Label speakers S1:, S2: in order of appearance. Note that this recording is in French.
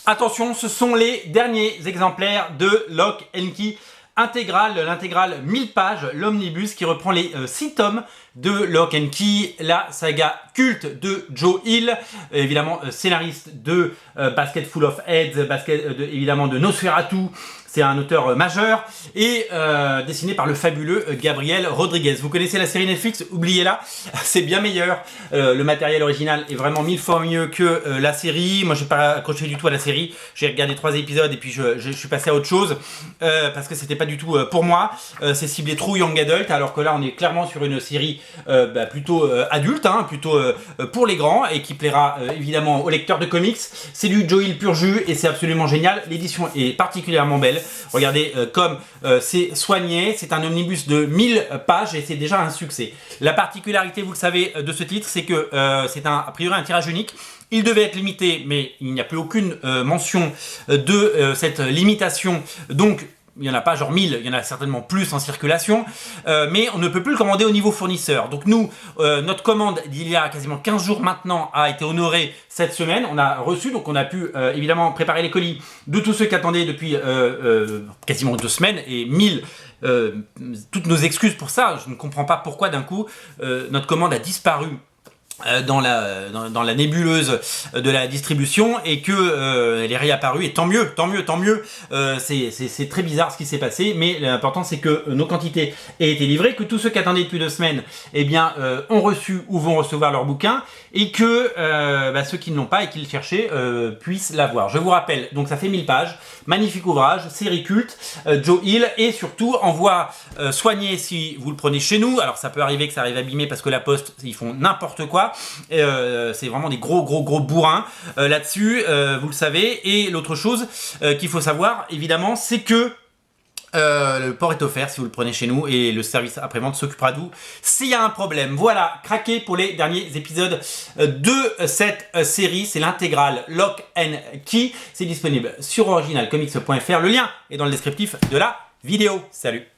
S1: Attention, ce sont les derniers exemplaires de Lock & Key intégrale, l'intégrale 1000 pages, l'omnibus qui reprend les 6 tomes de Lock & Key, la saga culte de Joe Hill, évidemment scénariste de Basket Full of Heads, évidemment de Nosferatu. C'est un auteur majeur et dessiné par le fabuleux Gabriel Rodriguez. Vous connaissez la série Netflix? Oubliez-la, c'est bien meilleur. Le matériel original est vraiment 1000 fois mieux que la série. Moi, j'ai pas accroché du tout à la série. J'ai regardé 3 épisodes et puis je suis passé à autre chose parce que c'était pas du tout pour moi. C'est ciblé trop young adult, alors que là, on est clairement sur une série plutôt adulte, hein, plutôt pour les grands et qui plaira évidemment aux lecteurs de comics. C'est du Joe Hill pur jus et c'est absolument génial. L'édition est particulièrement belle. Regardez comme c'est soigné, c'est un omnibus de 1000 pages et c'est déjà un succès. La particularité, vous le savez, de ce titre, c'est que c'est a priori un tirage unique. Il devait être limité, mais il n'y a plus aucune mention de cette limitation. Donc, il n'y en a pas genre 1000, il y en a certainement plus en circulation, mais on ne peut plus le commander au niveau fournisseur. Donc nous, notre commande d'il y a quasiment 15 jours maintenant a été honorée cette semaine. On a reçu, donc on a pu évidemment préparer les colis de tous ceux qui attendaient depuis quasiment 2 semaines et 1000. Toutes nos excuses pour ça, je ne comprends pas pourquoi d'un coup notre commande a disparu dans la nébuleuse de la distribution et que elle est réapparue, et tant mieux. C'est très bizarre ce qui s'est passé, mais l'important c'est que nos quantités aient été livrées, que tous ceux qui attendaient depuis 2 semaines eh bien, ont reçu ou vont recevoir leur bouquin, et que ceux qui ne l'ont pas et qui le cherchaient puissent l'avoir. Je vous rappelle, donc ça fait 1000 pages, magnifique ouvrage, série culte, Joe Hill, et surtout envoi soigné si vous le prenez chez nous. Alors ça peut arriver que ça arrive abîmé parce que la poste, ils font n'importe quoi. C'est vraiment des gros bourrins là-dessus, vous le savez. Et l'autre chose qu'il faut savoir, évidemment, c'est que le port est offert si vous le prenez chez nous et le service après-vente s'occupera d'où s'il y a un problème. Voilà, craqué pour les derniers épisodes de cette série. C'est l'intégrale Lock & Key. C'est disponible sur originalcomics.fr. Le lien est dans le descriptif de la vidéo. Salut!